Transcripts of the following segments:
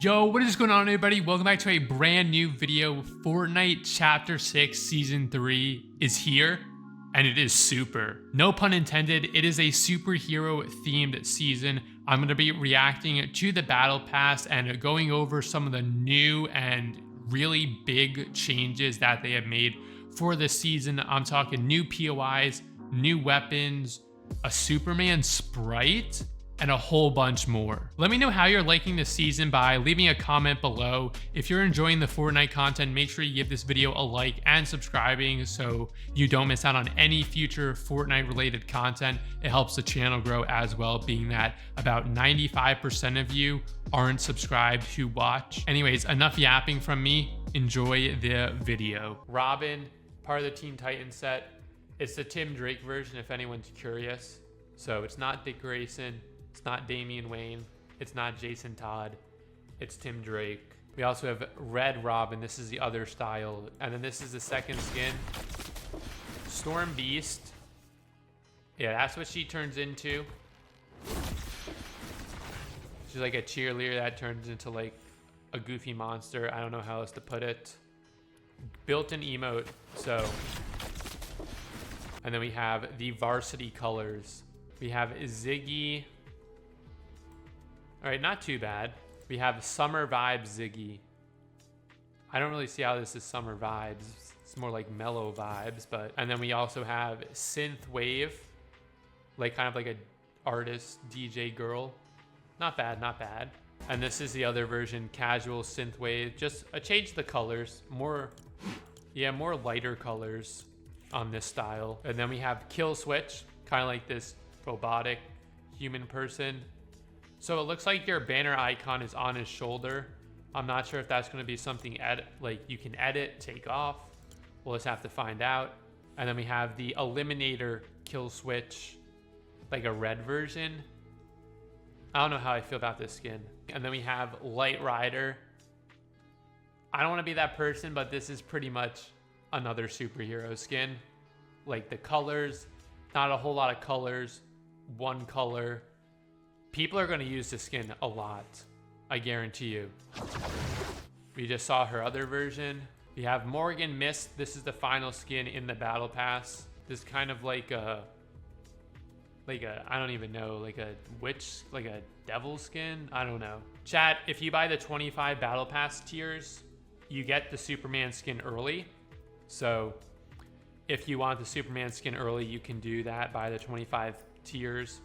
Yo, what is going on, everybody? Welcome back to a brand new video. Fortnite Chapter 6 Season 3 is here, and it is super. No pun intended, it is a superhero-themed season. I'm going to be reacting to the Battle Pass and going over some of the new and really big changes that they have made for this season. I'm talking new POIs, new weapons, a Superman sprite, and a whole bunch more. Let me know how you're liking this season by leaving a comment below. If you're enjoying the Fortnite content, make sure you give this video a like and subscribing so you don't miss out on any future Fortnite related content. It helps the channel grow as well, being that about 95% of you aren't subscribed who watch. Anyways, enough yapping from me. Enjoy the video. Robin, part of the Teen Titans set. It's the Tim Drake version if anyone's curious. So it's not Dick Grayson. It's not Damian Wayne. It's not Jason Todd. It's Tim Drake. We also have Red Robin. This is the other style. And then this is the second skin. Storm Beast. Yeah, that's what she turns into. She's like a cheerleader that turns into like a goofy monster. I don't know how else to put it. Built-in emote. So. And then we have the varsity colors. We have Ziggy. All right, not too bad. We have Summer Vibes Ziggy. I don't really see how this is Summer Vibes. It's more like mellow vibes, but... And then we also have Synth Wave. Like kind of like a artist, DJ girl. Not bad, not bad. And this is the other version, Casual Synth Wave. Just a change the colors. More lighter colors on this style. And then we have Kill Switch. Kind of like this robotic human person. So it looks like your banner icon is on his shoulder. I'm not sure if that's going to be something like you can edit, take off. We'll just have to find out. And then we have the Eliminator Kill Switch, like a red version. I don't know how I feel about this skin. And then we have Light Rider. I don't want to be that person, but this is pretty much another superhero skin. Like the colors, not a whole lot of colors, one color. People are going to use this skin a lot, I guarantee you. We just saw her other version. We have Morgan Mist. This is the final skin in the Battle Pass. This is kind of like a, I don't even know, like a witch, like a devil skin. I don't know. Chat, if you buy the 25 Battle Pass tiers, you get the Superman skin early. So if you want the Superman skin early, you can do that, buy the 25 tiers.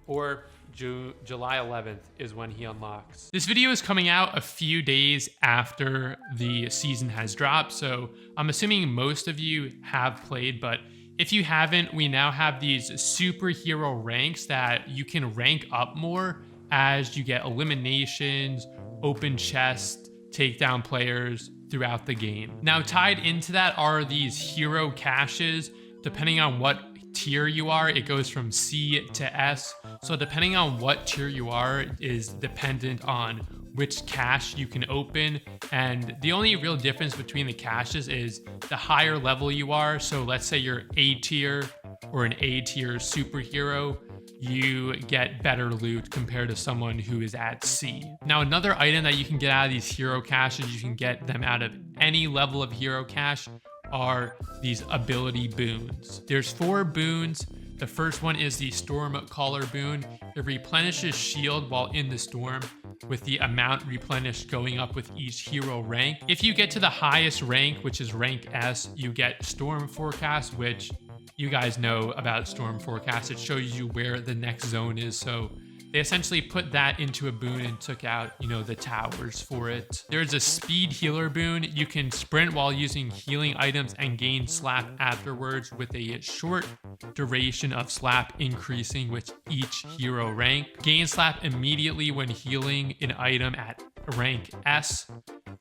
Or July 11th is when he unlocks. This video is coming out a few days after the season has dropped, so I'm assuming most of you have played, but if you haven't, we now have these superhero ranks that you can rank up more as you get eliminations, open chest, takedown players throughout the game. Now, tied into that are these hero caches. Depending on what tier you are, it goes from C to S. So depending on what tier you are is dependent on which cache you can open. And the only real difference between the caches is the higher level you are. So let's say you're A tier or an A tier superhero, you get better loot compared to someone who is at C. Now, another item that you can get out of these hero caches, you can get them out of any level of hero cache, are these ability boons. There's 4 boons. The first one is the Storm Caller boon. It replenishes shield while in the storm, with the amount replenished going up with each hero rank. If you get to the highest rank, which is rank S, you get Storm Forecast, which you guys know about Storm Forecast. It shows you where the next zone is. So they essentially put that into a boon and took out, you know, the towers for it. There's a Speed Healer boon. You can sprint while using healing items and gain slap afterwards, with a short duration of slap increasing with each hero rank. Gain slap immediately when healing an item at rank S.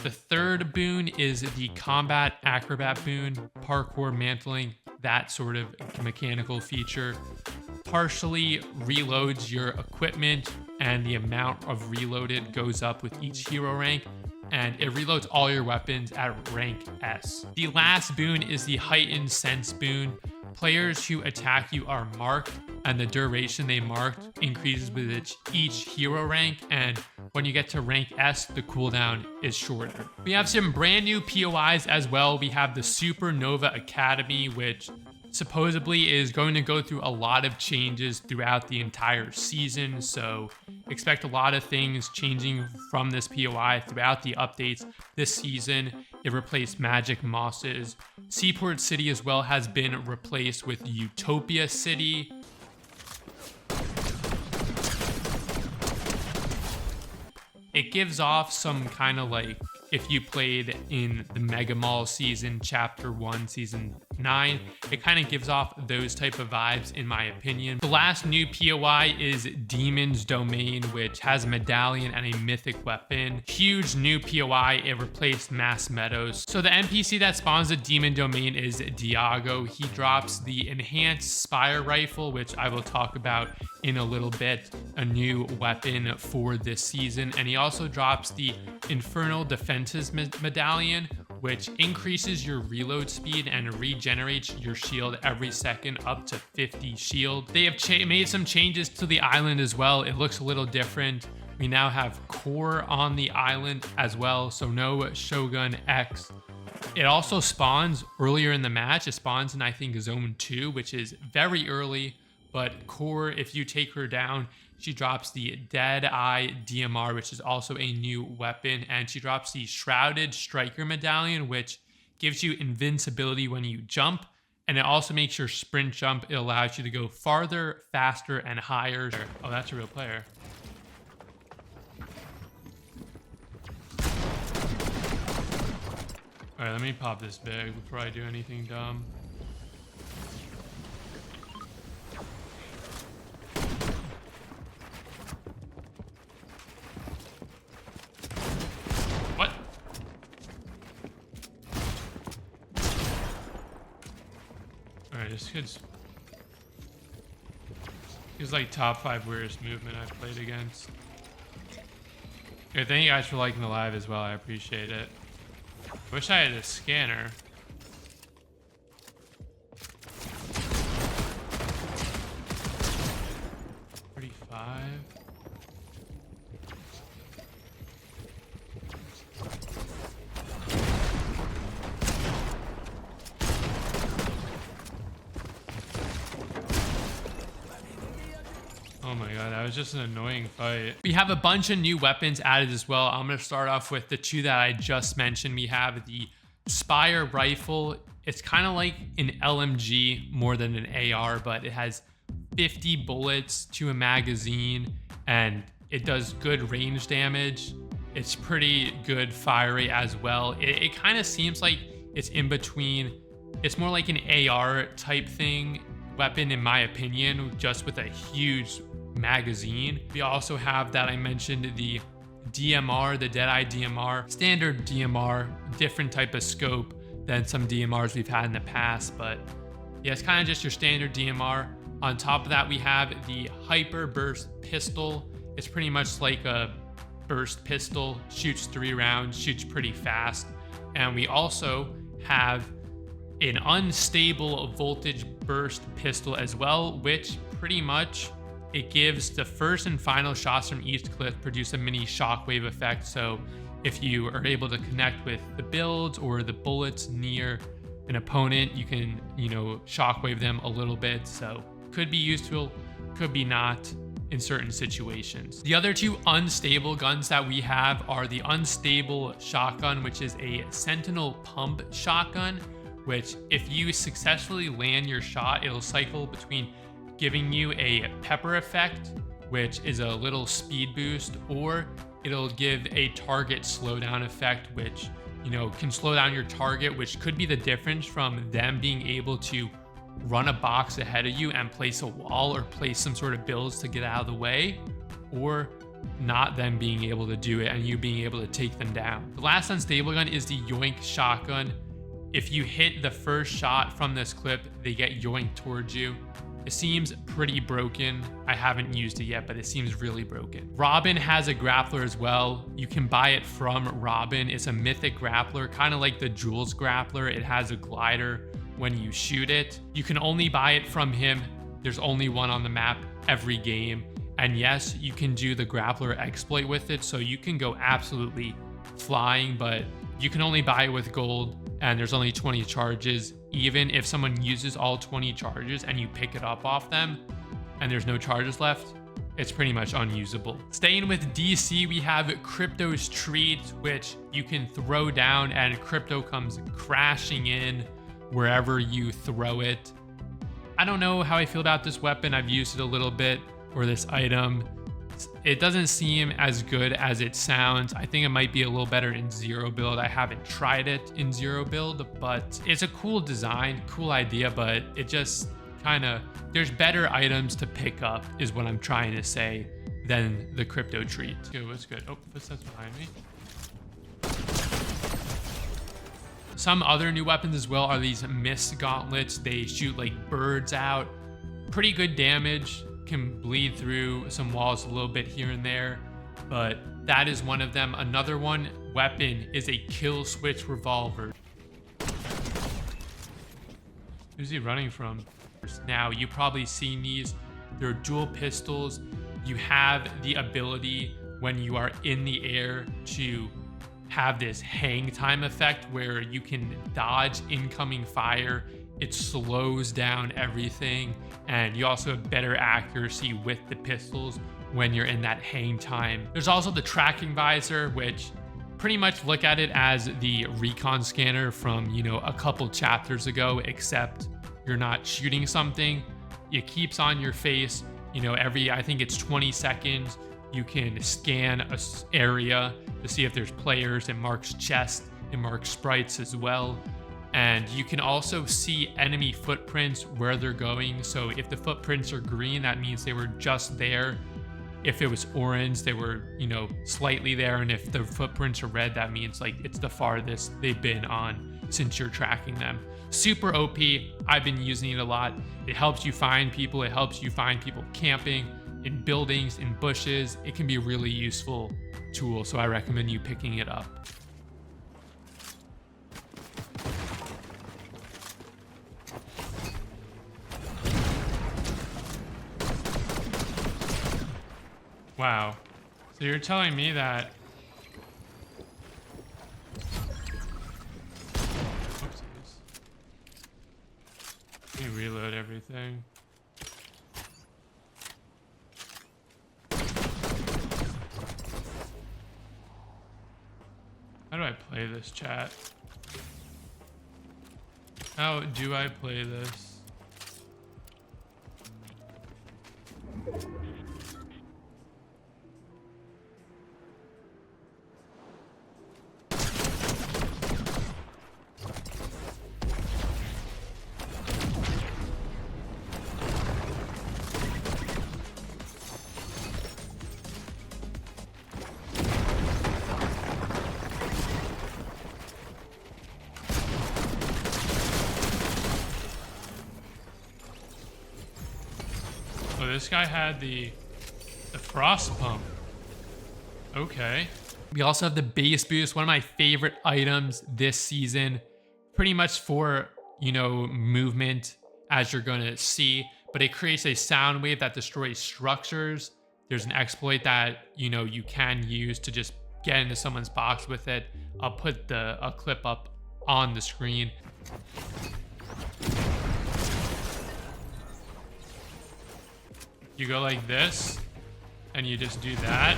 The third boon is the Combat Acrobat boon, parkour mantling, that sort of mechanical feature. Partially reloads your equipment, and the amount of reloaded goes up with each hero rank, and it reloads all your weapons at rank S. The last boon is the Heightened Sense boon. Players who attack you are marked, and the duration they marked increases with each hero rank, and When you get to rank S, the cooldown is shorter. We have some brand new POIs as well. We have the Supernova Academy, which supposedly is going to go through a lot of changes throughout the entire season, so expect a lot of things changing from this POI throughout the updates this season. It replaced Magic Mosses. Seaport City as well has been replaced with Utopia City. It gives off some kind of like, if you played in the Mega Mall season, Chapter 1, Season 9, it kind of gives off those type of vibes in my opinion. The last new POI is Demon's Domain, which has a medallion and a mythic weapon. Huge new POI, it replaced Mass Meadows. So the NPC that spawns at Demon Domain is Diago. He drops the Enhanced Spire Rifle, which I will talk about in a little bit, a new weapon for this season. And he also drops the Infernal Defenses Medallion, which increases your reload speed and regenerates your shield every second up to 50 shield. They have made some changes to the island as well. It looks a little different. We now have Core on the island as well, so no Shogun X. It also spawns earlier in the match. It spawns in, I think, Zone 2, which is very early. But Core, if you take her down, she drops the Dead Eye DMR, which is also a new weapon. And she drops the Shrouded Striker Medallion, which gives you invincibility when you jump. And it also makes your sprint jump. It allows you to go farther, faster, and higher. Oh, that's a real player. All right, let me pop this big before I do anything dumb. What? All right, this kid's... He's like top 5 weirdest movement I've played against. Okay, thank you guys for liking the live as well. I appreciate it. Wish I had a scanner. Oh my god, that was just an annoying fight. We have a bunch of new weapons added as well. I'm going to start off with the two that I just mentioned. We have the Spire Rifle. It's kind of like an LMG more than an AR, but it has 50 bullets to a magazine and it does good range damage. It's pretty good fire rate as well. It kind of seems like it's in between. It's more like an AR type thing, weapon in my opinion, just with a huge magazine. We also have that I mentioned, the DMR, the Deadeye DMR, standard DMR, different type of scope than some DMRs we've had in the past, but yeah, it's kind of just your standard DMR. On top of that, we have the Hyper Burst Pistol. It's pretty much like a burst pistol, shoots 3 rounds, shoots pretty fast. And we also have an unstable voltage burst pistol as well, which pretty much it gives the first and final shots from each clip produce a mini shockwave effect. So if you are able to connect with the builds or the bullets near an opponent, you can, shockwave them a little bit. So could be useful, could be not in certain situations. The other two unstable guns that we have are the unstable shotgun, which is a Sentinel pump shotgun, which if you successfully land your shot, it'll cycle between giving you a pepper effect, which is a little speed boost, or it'll give a target slowdown effect, which, can slow down your target, which could be the difference from them being able to run a box ahead of you and place a wall or place some sort of builds to get out of the way, or not them being able to do it and you being able to take them down. The last unstable gun is the Yoink shotgun. If you hit the first shot from this clip, they get yoinked towards you. It seems pretty broken. I haven't used it yet, but it seems really broken. Robin has a grappler as well. You can buy it from Robin. It's a mythic grappler, kind of like the Jules grappler. It has a glider when you shoot it. You can only buy it from him. There's only one on the map every game. And yes, you can do the grappler exploit with it, so you can go absolutely flying, but you can only buy it with gold, and there's only 20 charges. Even if someone uses all 20 charges and you pick it up off them and there's no charges left, it's pretty much unusable. Staying with DC, we have Crypto's Treat, which you can throw down and crypto comes crashing in wherever you throw it. I don't know how I feel about this weapon. I've used it a little bit, or this item. It doesn't seem as good as it sounds. I think it might be a little better in zero build. I haven't tried it in zero build, but it's a cool design, cool idea, but it just kind of, there's better items to pick up is what I'm trying to say than the Crypto Treat. Good, what's good? Oh, footsteps behind me. Some other new weapons as well are these Mist Gauntlets. They shoot like birds out. Pretty good damage. Can bleed through some walls a little bit here and there, but that is one of them. Another one weapon is a kill switch revolver. Who's he running from? Now, you probably seen these. They're dual pistols. You have the ability when you are in the air to have this hang time effect where you can dodge incoming fire. It slows down everything, and you also have better accuracy with the pistols when you're in that hang time. There's also the tracking visor, which pretty much look at it as the recon scanner from, you know, a couple chapters ago, except you're not shooting something. It keeps on your face, you know, I think it's 20 seconds. You can scan an area to see if there's players. It marks chests, it marks sprites as well. And you can also see enemy footprints where they're going. So if the footprints are green, that means they were just there. If it was orange, they were, you know, slightly there. And if the footprints are red, that means like it's the farthest they've been on since you're tracking them. Super OP. I've been using it a lot. It helps you find people. It helps you find people camping in buildings, in bushes. It can be a really useful tool. So I recommend you picking it up. Wow. So you're telling me that... Oopsies. Let me reload everything. How do I play this, chat? How do I play this? Oh, this guy had the frost pump. Okay. We also have the base boost, one of my favorite items this season. Pretty much for, you know, movement, as you're gonna see, but it creates a sound wave that destroys structures. There's an exploit that, you know, you can use to just get into someone's box with it. I'll put a clip up on the screen. You go like this, and you just do that,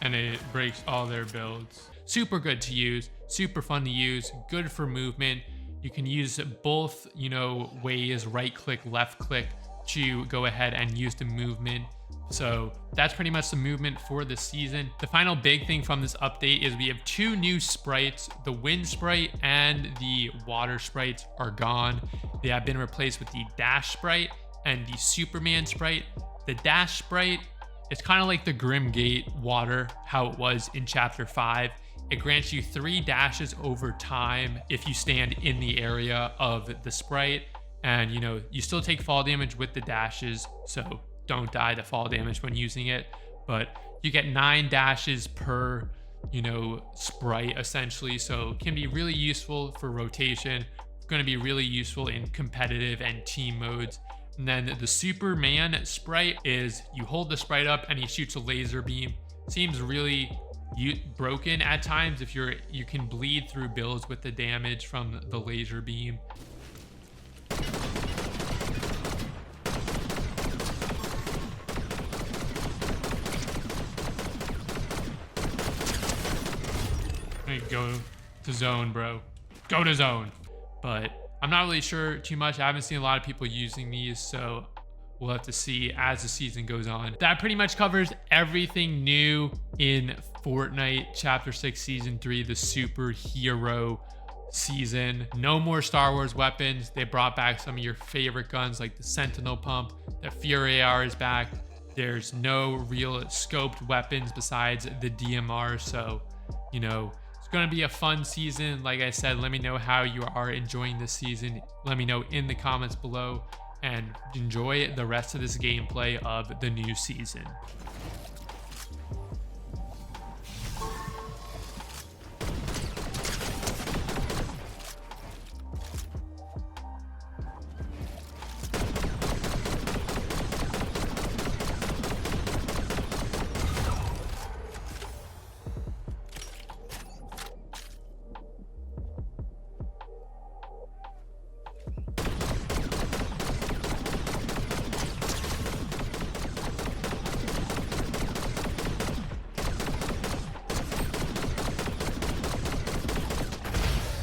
and it breaks all their builds. Super good to use, super fun to use, good for movement. You can use both, you know, ways, right click, left click, to go ahead and use the movement. So that's pretty much the movement for the season. The final big thing from this update is we have two new sprites. The wind sprite and the water sprites are gone. They have been replaced with the dash sprite and the Superman sprite. The dash sprite is kind of like the Grimgate water, how it was in chapter 5. It grants you 3 dashes over time if you stand in the area of the sprite. And, you know, you still take fall damage with the dashes, so don't die to fall damage when using it. But you get 9 dashes per, you know, sprite essentially. So it can be really useful for rotation. It's going to be really useful in competitive and team modes. And then the Superman sprite is you hold the sprite up and he shoots a laser beam. Seems really broken at times if you can bleed through builds with the damage from the laser beam. Go to zone, bro. Go to zone. But I'm not really sure too much. I haven't seen a lot of people using these, so we'll have to see as the season goes on. That pretty much covers everything new in Fortnite Chapter 6 Season 3, the superhero season. No more Star Wars weapons. They brought back some of your favorite guns like the Sentinel Pump. The Fury AR is back. There's no real scoped weapons besides the DMR, so, you know, it's going to be a fun season. Like I said, let me know how you are enjoying this season. Let me know in the comments below and enjoy the rest of this gameplay of the new season.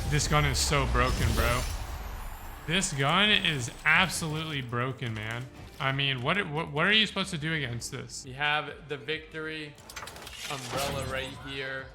This gun is so broken, bro. This gun is absolutely broken, man. I mean, what are you supposed to do against this? You have the victory umbrella right here.